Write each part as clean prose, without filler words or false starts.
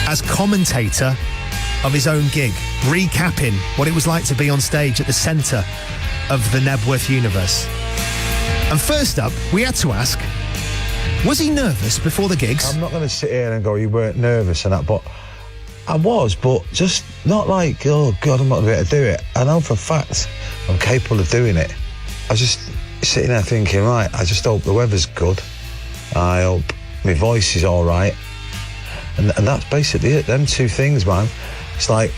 as commentator of his own gig, recapping what it was like to be on stage at the centre of the Knebworth universe. And first up, we had to ask, was he nervous before the gigs? I'm not going to sit here and go, you weren't nervous and that, but I was, but just not like, oh God, I'm not going to be able to do it. I know for a fact I'm capable of doing it. I was just sitting there thinking, right, I just hope the weather's good. I hope my voice is all right. And that's basically it, them two things, man. It's like,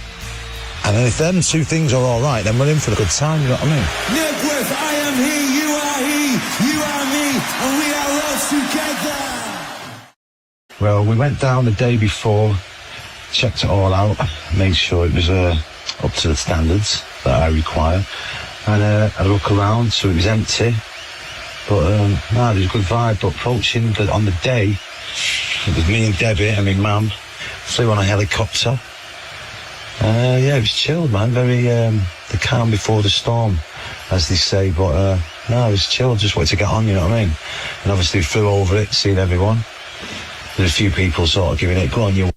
and then if them two things are all right, then we're in for a good time, you know what I mean? Knebworth, I am he, you are me, and we are all together. Well, we went down the day before, checked it all out, made sure it was up to the standards that I require, and I look around, so it was empty, but no, there was a good vibe. But approaching on the day, it was me and Debbie and my mum flew on a helicopter. Yeah, it was chilled, man. Very the calm before the storm, as they say. But no, it was chilled. Just wanted to get on, you know what I mean? And obviously flew over it, seen everyone. There's a few people sort of giving it, go on, you.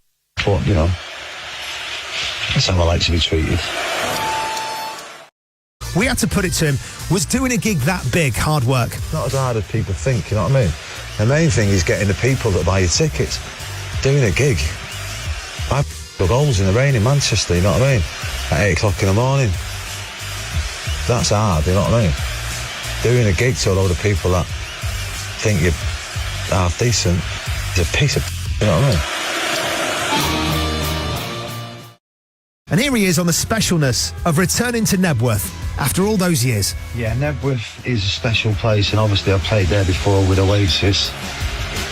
But you know, that's how I like to be treated. We had to put it to him, was doing a gig that big hard work? Not as hard as people think, you know what I mean? The main thing is getting the people that buy your tickets. Doing a gig. I dug holes in the rain in Manchester, you know what I mean? At 8 o'clock in the morning. That's hard, you know what I mean? Doing a gig to a load of people that think you're half decent is a piece of you know what I mean? And here he is on the specialness of returning to Knebworth after all those years. Yeah, Knebworth is a special place, and obviously I played there before with Oasis,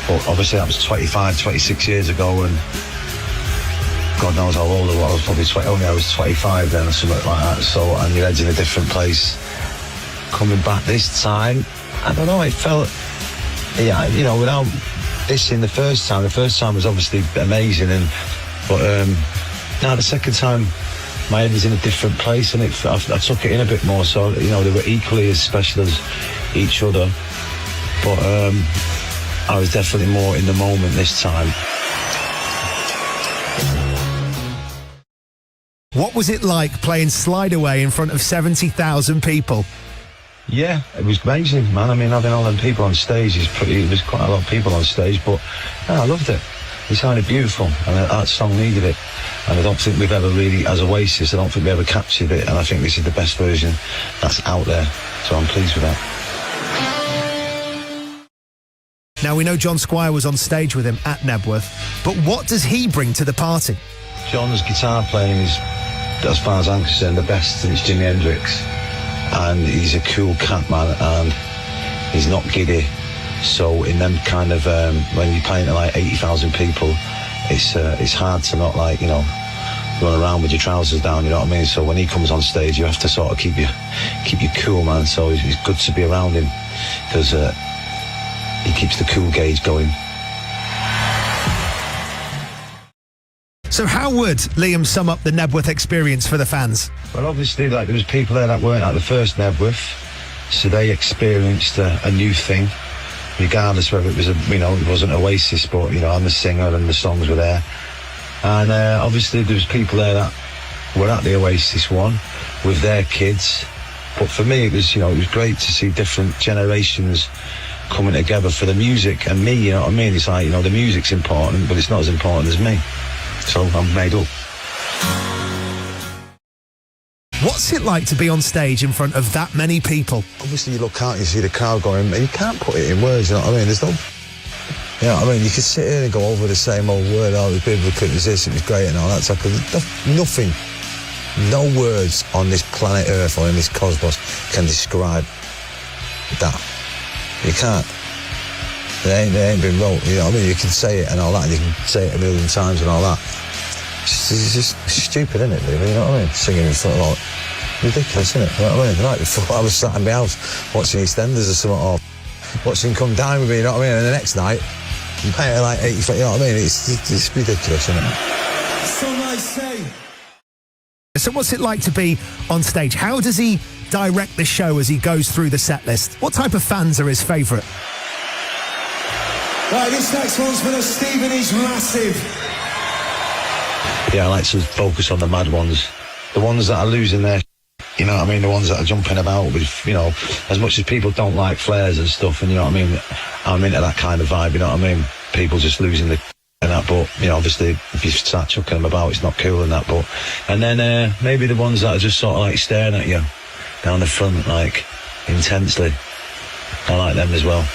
but obviously that was 25, 26 years ago, and God knows how old I was. I was probably 20, only I was 25 then or something like that, so, and your head's in a different place. Coming back this time, I don't know, it felt, yeah, you know, without this in the first time was obviously amazing, but now the second time my head was in a different place, and I took it in a bit more, so you know they were equally as special as each other, but I was definitely more in the moment this time. What was it like playing Slide Away in front of 70,000 people? Yeah, it was amazing, man. I mean, having all them people on stage there's quite a lot of people on stage, but yeah, I loved it. It sounded beautiful, and that song needed it. And I don't think we've ever really, as Oasis, I don't think we ever captured it, and I think this is the best version that's out there, so I'm pleased with that. Now, we know John Squire was on stage with him at Knebworth, but what does he bring to the party? John's guitar playing is, as far as I'm concerned, the best since Jimi Hendrix, and he's a cool cat, man, and he's not giddy. So in them kind of when you're playing to like 80,000 people, it's hard to not, like, you know, run around with your trousers down, you know what I mean? So when he comes on stage, you have to sort of keep you cool, man. So it's good to be around him because he keeps the cool gauge going. So how would Liam sum up the Knebworth experience for the fans? Well, obviously, like, there was people there that weren't at the first Knebworth, so they experienced a new thing, regardless whether it was it wasn't Oasis, but you know, I'm the singer and the songs were there. And obviously there was people there that were at the Oasis one with their kids. But for me, it was great to see different generations coming together for the music and me, you know what I mean? It's like, the music's important, but it's not as important as me. So I'm made up. What's it like to be on stage in front of that many people? Obviously you look out, you see the crowd going, you can't put it in words, you know what I mean? There's no, you know what I mean? You could sit here and go over the same old word, oh, the people couldn't resist, it was great and all that stuff. Nothing, no words on this planet Earth or in this cosmos can describe that. You can't. They ain't been wrote, you know what I mean? You can say it and all that, and you can say it a million times and all that. It's just stupid, isn't it, really? You know what I mean? Singing in front of all... Ridiculous, isn't it? You know what I mean? The night before, I was sat in my house watching EastEnders or something, or watching Come Down With Me, you know what I mean? And the next night, you pay like 80, you know what I mean? It's ridiculous, isn't it? Some might say. So what's it like to be on stage? How does he direct the show as he goes through the set list? What type of fans are his favourite? Right, this next one's for the Stephen, he's massive. Yeah, I like to focus on the mad ones. The ones that are losing their you know what I mean? The ones that are jumping about with, you know, as much as people don't like flares and stuff, and you know what I mean? I'm into that kind of vibe, you know what I mean? People just losing the and that, but, you know, obviously, if you start chucking them about, it's not cool and that, but... And then, maybe the ones that are just sort of, like, staring at you down the front, like, intensely. I like them as well.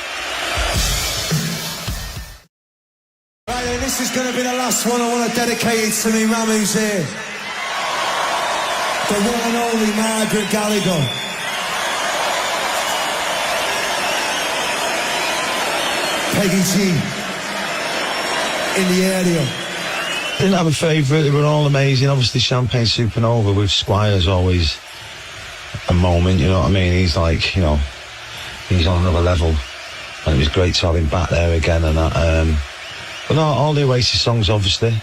Right then, this is going to be the last one I want to dedicate it to me mum who's here. The one and only Margaret Gallagher. Peggy G. In the area. Didn't have a favourite, they were all amazing. Obviously Champagne Supernova with Squire's always a moment, you know what I mean? He's like, you know, he's on another level. And it was great to have him back there again and that. But no, all the Oasis songs obviously.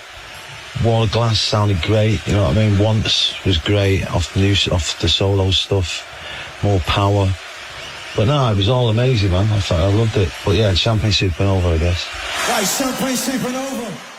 Wall of Glass sounded great, you know what I mean? Once was great off the solo stuff. More power. But no, it was all amazing, man. I loved it. But yeah, Champagne Supernova, I guess. Right, Champagne Supernova.